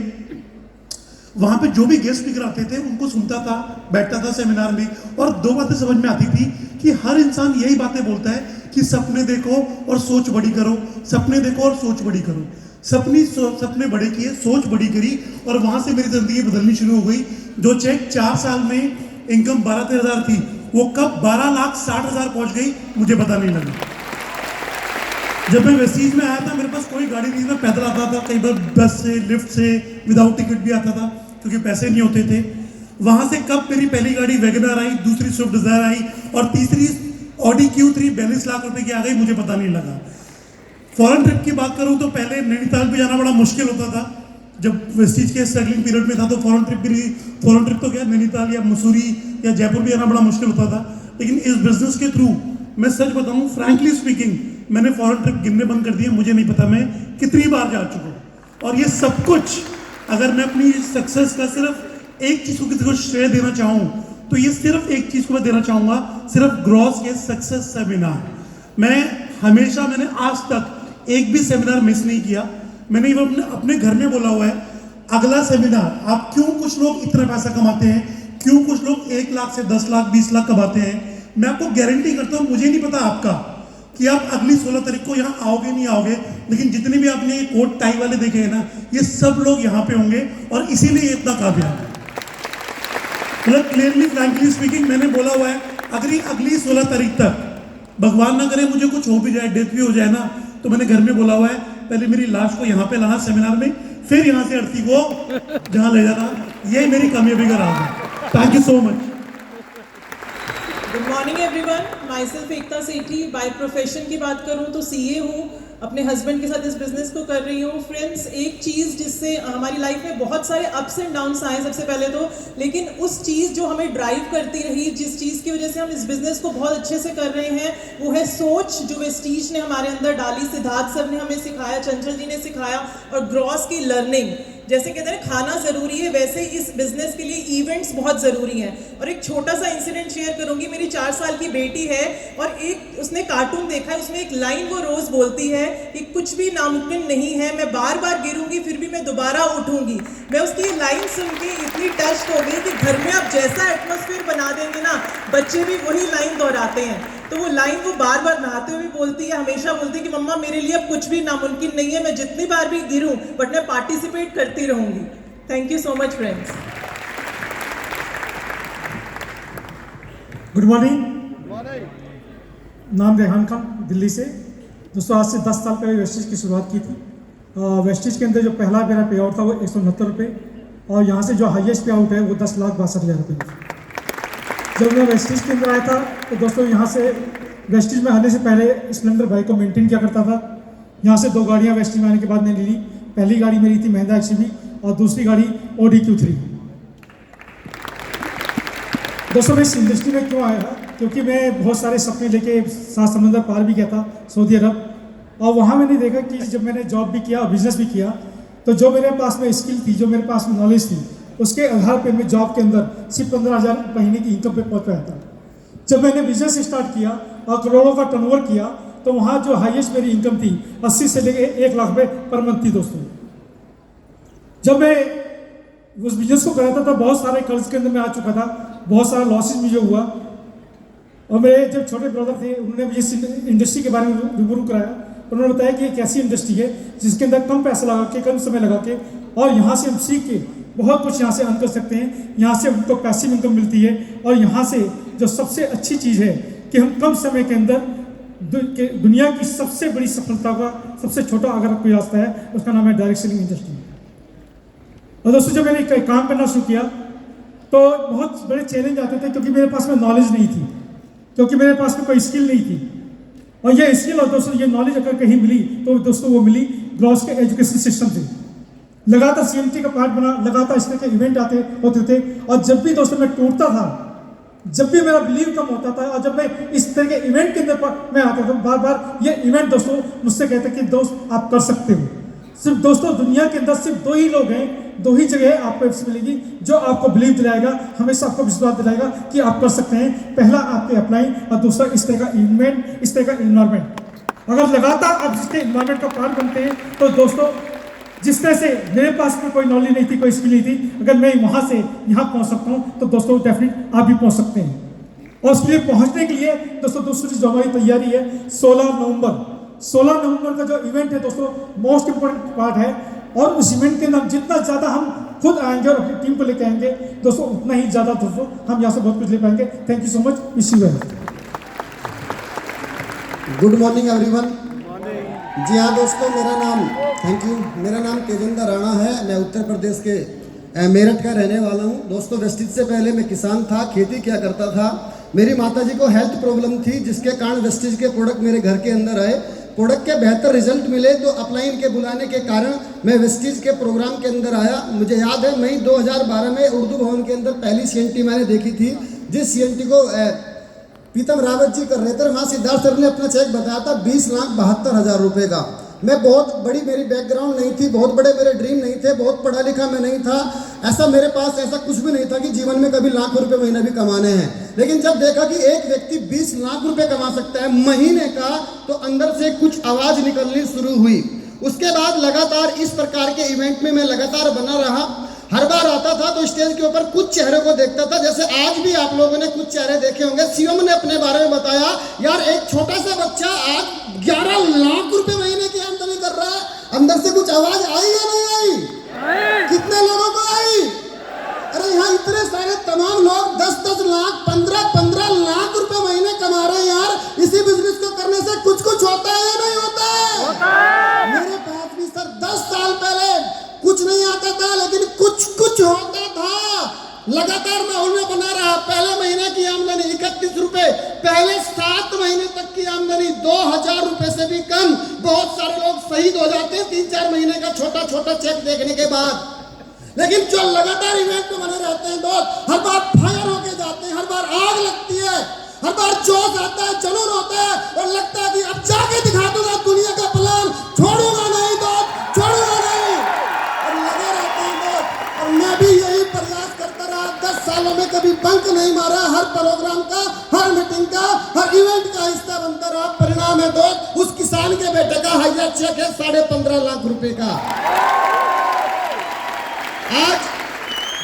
वहाँ पे जो भी गेस्ट स्पीकर आते थे उनको सुनता था, बैठता था सेमिनार में, और दो बातें समझ में आती थी कि हर इंसान यही बातें बोलता है कि सपने देखो और सोच बड़ी करो, सपने देखो और सोच बड़ी करो। सपने बड़े किए, सोच बड़ी करी, और वहाँ से मेरी ज़िंदगी बदलनी शुरू हो गई। जो चेक 4 साल में इनकम 12-13 हज़ार थी, वो कब 12,60,000 पहुँच गई मुझे पता नहीं लगा। जब मैं वेस्टीज में आया था, मेरे पास कोई गाड़ी नहीं, मैं पैदल आता था, कई बार बस से, लिफ्ट से, विदाउट टिकट भी आता था, क्योंकि पैसे नहीं होते थे। वहाँ से कब मेरी पहली गाड़ी वैगनर आई, दूसरी स्विफ्ट डिज़ायर आई, और तीसरी ऑडी Q3 42 लाख रुपए की आ गई, मुझे पता नहीं लगा। फॉरेन ट्रिप की बात करूँ तो पहले नैनीताल पे जाना बड़ा मुश्किल होता था। जब वेस्टीज के स्ट्रगलिंग पीरियड में था तो फॉरेन ट्रिप तो क्या, नैनीताल या मसूरी या जयपुर भी जाना बड़ा मुश्किल होता था। लेकिन इस बिजनेस के थ्रू मैं सच बताऊँ, फ्रैंकली स्पीकिंग, मैंने फॉरेन ट्रिप गिनने बंद कर दिए। मुझे नहीं पता मैं कितनी बार जा चुका हूँ। और ये सब कुछ, अगर मैं अपनी सक्सेस का सिर्फ एक चीज़ को किसी को श्रेय देना चाहूँ तो ये सिर्फ एक चीज़ को मैं देना चाहूँगा, सिर्फ ग्रॉस के सक्सेस सेमिनार। मैंने आज तक एक भी सेमिनार मिस नहीं किया। मैंने ये अपने घर में बोला हुआ है, अगला सेमिनार आप क्यों कुछ लोग इतना पैसा कमाते हैं, क्यों कुछ लोग 1 लाख से 10 लाख 20 लाख कमाते हैं। मैं आपको गारंटी करता हूँ, मुझे नहीं पता आपका कि आप अगली 16 तारीख को यहाँ आओगे नहीं आओगे, लेकिन जितने भी आपने कोट टाई वाले देखे हैं ना, ये सब लोग यहाँ पे होंगे, और इसीलिए ये इतना कामयाब है। मतलब क्लियरली फ्रैंकली स्पीकिंग, मैंने बोला हुआ है, अगर अगली 16 तारीख तक भगवान ना करे मुझे कुछ हो भी जाए, डेथ भी हो जाए ना, तो मैंने घर में बोला हुआ है, पहले मेरी लाश को यहाँ पे लाना सेमिनार में, फिर यहाँ से अर्थी को जहाँ ले जाना। ये मेरी कामयाबी का राज है। Thank you so much. Good morning everyone, my self Ekta Sethi. By profession की बात करूं तो CA हूं, अपने हस्बैंड के साथ इस बिजनेस को कर रही हूँ। फ्रेंड्स, एक चीज़ जिससे हमारी लाइफ में बहुत सारे अप्स एंड डाउन्स आए सबसे पहले तो, लेकिन उस चीज़ जो हमें ड्राइव करती रही, जिस चीज़ की वजह से हम इस बिजनेस को बहुत अच्छे से कर रहे हैं, वो है सोच, जो वेस्टीज ने हमारे अंदर डाली, सिद्धार्थ सर ने हमें सिखाया, चंचल जी ने सिखाया, और ग्रॉस की लर्निंग। जैसे कहते हैं खाना ज़रूरी है, वैसे ही इस बिज़नेस के लिए इवेंट्स बहुत ज़रूरी हैं। और एक छोटा सा इंसिडेंट शेयर करूँगी। मेरी 4 साल की बेटी है और एक उसने कार्टून देखा है, उसमें एक लाइन वो रोज़ बोलती है कि कुछ भी नामुमकिन नहीं है, मैं बार बार गिरूंगी फिर भी मैं दोबारा उठूंगी। मैं उसकी ये लाइन सुन के इतनी टच हो गई कि घर में आप जैसा एटमॉस्फेयर बना देंगे ना, बच्चे भी वही लाइन दोहराते हैं। तो वो लाइन वो बार बार नहाते हुए बोलती है, हमेशा बोलती है कि मम्मा मेरे लिए अब कुछ भी नामुमकिन नहीं है, मैं जितनी बार भी गिरूं बट मैं पार्टिसिपेट करती रहूंगी। Thank you so much friends. Good morning, नाम रेहान खान, दिल्ली से। दोस्तों, आज से 10 साल पहले वेस्टीज की शुरुआत की थी। वेस्टीज के अंदर जो पहला मेरा पे आउट था वो 169 रुपये, और यहाँ से जो हाईएस्ट पे आउट है वो 10,62,000 रुपये। जब मैं वेस्टीज के अंदर आया था तो दोस्तों, यहाँ से वेस्टीज में आने से पहले स्प्लेंडर बाइक को मेंटेन किया करता था। यहाँ से 2 गाड़ियाँ वेस्टीज में आने के बाद मैंने ली। पहली गाड़ी मेरी थी महिंद्रा XUV और दूसरी गाड़ी ऑडी Q3। दोस्तों, मैं इस इंडस्ट्री में क्यों आया, क्योंकि मैं बहुत सारे सपने लेके 7 समंदर पार भी गया था, सऊदी अरब। और वहाँ मैंने देखा कि जब मैंने जॉब भी किया, बिजनेस भी किया, तो जो मेरे पास में स्किल थी, जो मेरे पास में नॉलेज थी, उसके आधार पर मैं जॉब के अंदर सिर्फ 15,000 महीने की इनकम पे पहुँच पाया था। जब मैंने बिजनेस स्टार्ट किया और करोड़ों का टर्नओवर किया तो वहाँ जो हाईएस्ट मेरी इनकम थी 80 से लेके 1 लाख रुपये पर मंथ थी दोस्तों। जब मैं उस बिजनेस को कराता था बहुत सारे कर्ज के अंदर में आ चुका था, बहुत सारा लॉसेस मुझे हुआ। और मेरे जब छोटे ब्रदर थे उन्होंने मुझे इस इंडस्ट्री के बारे में रूबरू कराया। उन्होंने बताया कि एक ऐसी इंडस्ट्री है जिसके अंदर कम पैसा लगा के, कम समय लगा के और यहाँ से हम सीख के बहुत कुछ यहाँ से अर्न कर सकते हैं। यहाँ से हमको पैसिव इनकम मिलती है और यहाँ से जो सबसे अच्छी चीज़ है कि हम कम समय के अंदर दुनिया की सबसे बड़ी सफलता का सबसे छोटा अगर कोई रास्ता है उसका नाम है डायरेक्ट सेलिंग इंडस्ट्री। और दोस्तों जब मैंने काम करना शुरू किया तो बहुत बड़े चैलेंज आते थे क्योंकि मेरे पास में नॉलेज नहीं थी, क्योंकि मेरे पास में कोई स्किल नहीं थी। और ये स्किल और दोस्तों ये नॉलेज अगर कहीं मिली तो दोस्तों वो मिली ग्रॉस के एजुकेशन सिस्टम से। लगातार CMT का पार्ट बना, लगातार इस तरह के इवेंट होते थे और जब भी दोस्तों मैं टूटता था, जब भी मेरा बिलीव कम होता था और जब मैं इस तरह के इवेंट के अंदर मैं आता था, बार बार ये इवेंट दोस्तों मुझसे कहते कि दोस्त आप कर सकते हो। सिर्फ दोस्तों दुनिया के अंदर सिर्फ 2 ही लोग हैं, 2 ही जगह आपको मिलेगी जो आपको बिलीव दिलाएगा, हमेशा आपको विश्वास दिलाएगा कि आप कर सकते हैं। पहला आपके अपलाइन और दूसरा इस तरह का इवेंट, इस तरह का इन्वायरमेंट। अगर लगातार आप इसके इन्वायरमेंट का पार्ट बनते हैं तो दोस्तों जिस तरह से मेरे पास में कोई नॉलेज नहीं थी, कोई स्किल नहीं थी, अगर मैं वहाँ से यहाँ पहुँच सकता हूँ तो दोस्तों डेफिनेट आप भी पहुँच सकते हैं। और उसके लिए पहुँचने के लिए दोस्तों दूसरी जो हमारी तैयारी है 16 नवंबर का जो इवेंट है दोस्तों मोस्ट इम्पोर्टेंट पार्ट है। और उस इवेंट के अंदर जितना ज़्यादा हम खुद आएंगे और अपनी टीम को लेकर आएंगे दोस्तों उतना ही ज़्यादा दोस्तों हम यहाँ से बहुत कुछ ले पाएंगे। Thank you so much, wish you well. Good morning everyone. जी हाँ दोस्तों, मेरा नाम तेजेंद्र राणा है। मैं उत्तर प्रदेश के मेरठ का रहने वाला हूँ। दोस्तों वेस्टिज से पहले मैं किसान था, खेती किया करता था। मेरी माताजी को हेल्थ प्रॉब्लम थी जिसके कारण वेस्टिज के प्रोडक्ट मेरे घर के अंदर आए। प्रोडक्ट के बेहतर रिजल्ट मिले तो अपलाइन के बुलाने के कारण मैं वेस्टिज के प्रोग्राम के अंदर आया। मुझे याद है मई 2012 में उर्दू भवन के अंदर पहली CNT मैंने देखी थी, जिस CNT को पीतम रावत जी कर रहे थे। वहाँ सिद्धार्थ सर ने अपना चेक बताया था 20,72,000 रुपये का। मैं बहुत बड़ी मेरी बैकग्राउंड नहीं थी, बहुत बड़े मेरे ड्रीम नहीं थे, बहुत पढ़ा लिखा मैं नहीं था, ऐसा मेरे पास ऐसा कुछ भी नहीं था कि जीवन में कभी लाखों रुपए महीना भी कमाने हैं। लेकिन जब देखा कि एक व्यक्ति 20 लाख रुपए कमा सकता है महीने का तो अंदर से कुछ आवाज़ निकलनी शुरू हुई। उसके बाद लगातार इस प्रकार के इवेंट में मैं लगातार बना रहा। हर बार आता था तो स्टेज के ऊपर कुछ चेहरों को देखता था, जैसे आज भी आप लोगों ने कुछ चेहरे देखे होंगे। सीएम ने अपने बारे में बताया, यार एक छोटा सा बच्चा आज 11 लाख रुपए महीने की आमदनी कर रहा है। अंदर से कुछ आवाज आई या नहीं आई? कितने लोगों को आई? अरे यहाँ इतने सारे तमाम लोग 10-10 लाख 15-15 लाख रुपए महीने कमा रहे हैं। यार इसी बिजनेस को करने से कुछ होता है या नहीं होता है? मेरे पास भी सर 10 साल पहले कुछ नहीं आता था, लेकिन कुछ होता था। लगातार मैं उनमें बना रहा। पहले महीने की आमदनी 31 रुपए, पहले 7 महीने तक की आमदनी 2,000 रुपए से भी कम। बहुत सारे लोग शहीद हो जाते हैं 3-4 महीने का छोटा छोटा चेक देखने के बाद। लेकिन जो लगातार इवेंट में बने रहते हैं दोस्त, हर बार फायर होके जाते हैं, हर बार आग लगती है, हर बार जोश आता है, जुनून होता है और लगता है कि अब जाके दिखा दूंगा दुनिया का प्लान, छोड़ूंगा नहीं दोस्त, छोड़ूंगा नहीं। और लगे रहते हैं दोस्त। और मैं भी यही प्रयास करता रहा। 10 सालों में कभी बंक नहीं मारा। हर प्रोग्राम का, हर मीटिंग का, हर इवेंट का हिस्सा बनता रहा। परिणाम है दोस्त, उस किसान के बेटे का हाईएस्ट चेक है 15.5 लाख रुपए का। आज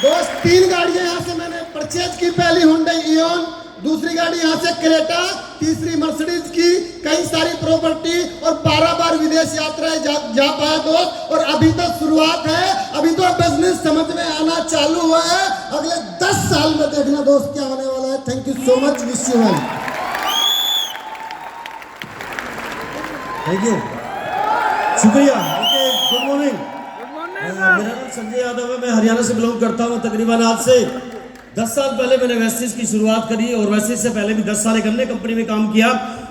दोस्त 3 गाड़ियां यहाँ से मैंने परचेज की। पहली हुंडई इओन, दूसरी गाड़ी यहाँ से क्रेटा, तीसरी मर्सिडीज की, कई सारी प्रॉपर्टी और 12 बार विदेश यात्राएं जा पाया दोस्त। और अभी तो शुरुआत है, अभी तो बिजनेस समझ में आना चालू हुआ है। अगले 10 साल में देखना दोस्त क्या होने वाला है। Thank you so much, wish you well. Thank you, शुक्रिया। Okay, good morning. मेरा नाम संजय यादव है, मैं हरियाणा से बिलोंग करता हूँ। तकरीबन आज से 10 साल पहले मैंने वेस्टिज की शुरुआत करी और वेस्टिज से पहले भी 10 साल एक अन्य कंपनी में काम किया।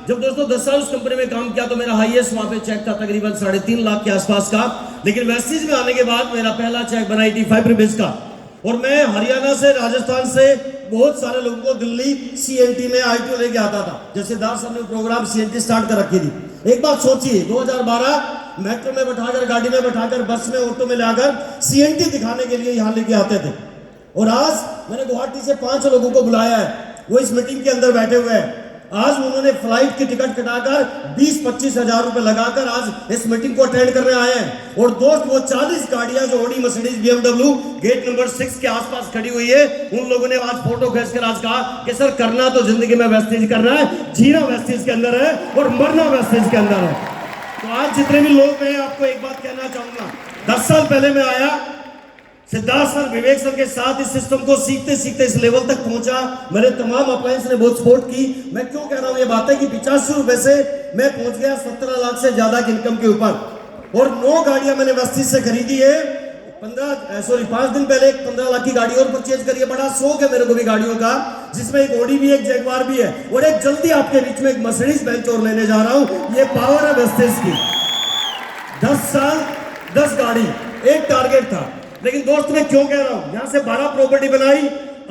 जब दोस्तों 10 साल उस कंपनी में काम किया तो मेरा हाईएस्ट वहाँ पे चेक था तकरीबन 3.5 लाख के आसपास का। लेकिन वेस्टिज में आने के बाद मेरा पहला चेक बना 85 रुपीज का। और मैं हरियाणा से, राजस्थान से बहुत सारे लोगों को दिल्ली CNT में ITO लेके आता था। जैसे दास साहब ने प्रोग्राम CNT स्टार्ट कर रखी थी। एक बात सोचिए, 2012 मेट्रो में बैठाकर, गाड़ी में बैठाकर, बस में, ऑटो में लाकर CNT दिखाने के लिए यहाँ लेके आते थे। और आज मैंने गुवाहाटी से 5 लोगों को बुलाया है वो इस मीटिंग के अंदर बैठे हुए हैं। आज उन्होंने फ्लाइट की टिकट कटाकर 20-25 हजार रुपए लगाकर आज इस मीटिंग को अटेंड करने आए हैं। और दोस्त वो 40 गाड़ियां जो Audi, Mercedes, BMW gate number 6 के आसपास खड़ी हुई है, उन लोगों ने आज फोटो खींचकर आज कहा कि सर करना तो जिंदगी में वेस्टेज करना है, जीना वेस्टेज के अंदर है और मरना वेस्टेज के अंदर है। तो आज जितने भी लोग हैं, आपको एक बात कहना चाहूंगा, 10 साल पहले मैं आया, सिद्धार्थ सर, विवेक सर के साथ इस सिस्टम को सीखते सीखते इस लेवल तक पहुंचा। मेरे तमाम अप्लायंस ने बहुत सपोर्ट की। मैं क्यों कह रहा हूं ये बातें कि 85 रुपए से मैं पहुंच गया 17 लाख से ज्यादा की इनकम के ऊपर। और 9 गाड़ियां मैंने वेस्टीज से खरीदी है। 5 दिन पहले एक 15 लाख की गाड़ी और परचेज करी है। बड़ा शौक है मेरे को भी गाड़ियों का, जिसमें एक ऑडी भी है, एक जगुआर भी है, और एक जल्दी आपके बीच में एक मर्सिडीज बेंच और लेने जा रहा हूं। ये पावर है वेस्टेज की। 10 साल 10 गाड़ी, एक टारगेट था। लेकिन दोस्त मैं क्यों कह रहा हूं, यहां से 12 प्रॉपर्टी बनाई,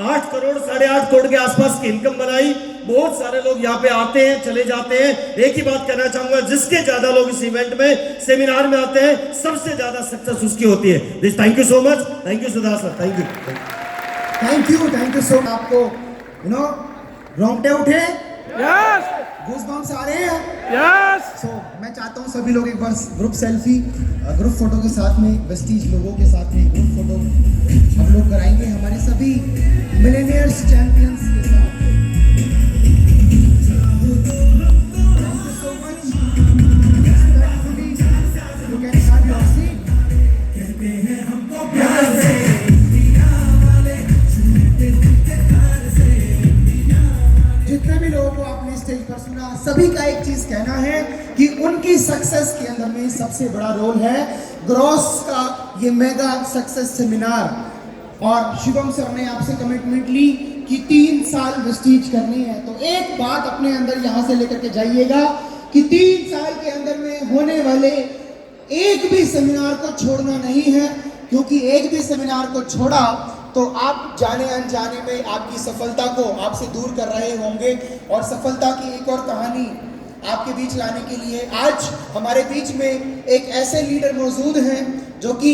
8 करोड़ 8.5 करोड़ के आसपास की इनकम बनाई। बहुत सारे लोग यहाँ पे आते हैं, चले जाते हैं। एक ही बात कहना चाहूंगा, जिसके ज्यादा लोग इस इवेंट में, सेमिनार में आते हैं, सबसे ज्यादा सक्सेस उसकी होती है। This thank you so much. Thank you Sudha sir, thank you so much. आपको रोंगटे उठे? यस। गूज़बम्प्स आ रहे हैं? यस। सो मैं चाहता हूँ सभी लोग एक बार ग्रुप सेल्फी, ग्रुप फोटो के साथ में, वेस्टीज लोगों के साथ में ग्रुप फोटो हम लोग कराएंगे हमारे सभी मिलेनियर्स चैंपियंस के साथ। जितने भी लोगों को आपने स्टेज पर सुना, सभी का एक चीज कहना है कि उनकी सक्सेस के अंदर में सबसे बड़ा रोल है ग्रॉस का ये मेगा सक्सेस सेमिनार। और शिवम सर ने आपसे कमिटमेंट ली कि 3 साल वेस्टीज करनी है। तो एक बात अपने अंदर यहां से लेकर के जाइएगा कि 3 साल के अंदर में होने वाले एक भी सेमिनार को छोड़ना नहीं है, क्योंकि एक भी सेमिनार को छोड़ा तो आप जाने अनजाने में आपकी सफलता को आपसे दूर कर रहे होंगे। और सफलता की एक और कहानी आपके बीच लाने के लिए आज हमारे बीच में एक ऐसे लीडर मौजूद हैं जो कि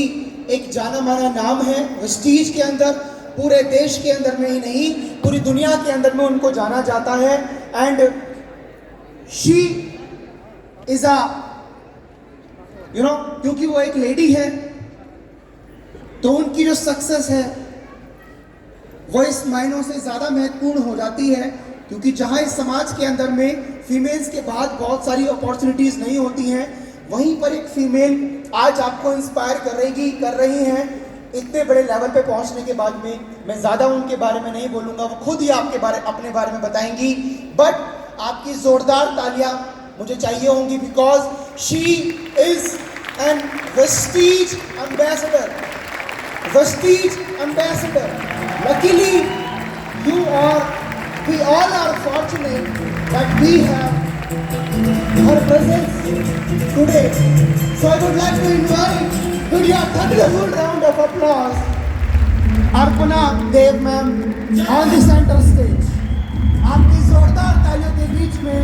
एक जाना माना नाम है वेस्टीज के अंदर, पूरे देश के अंदर में ही नहीं, पूरी दुनिया के अंदर में उनको जाना जाता है। एंड शी इज अ क्योंकि वो एक लेडी है, तो उनकी जो सक्सेस है वो इस मायनों से ज़्यादा महत्वपूर्ण हो जाती है, क्योंकि जहाँ इस समाज के अंदर में फीमेल्स के बाद बहुत सारी अपॉर्चुनिटीज़ नहीं होती हैं, वहीं पर एक फीमेल आज आपको इंस्पायर कर रही हैं इतने बड़े लेवल पे पहुंचने के बाद में। मैं ज़्यादा उनके बारे में नहीं बोलूँगा, वो खुद ही अपने बारे में बताएंगी। बट आपकी ज़ोरदार तालियां मुझे चाहिए होंगी, because she is an Vestige ambassador. Vestige Ambassador. Luckily, we all are fortunate that we have her presence today. So I would like to invite, with your thunderful round of applause, Arpana Dev ma'am on the center stage. आपकी जोरदार तालियों के बीच में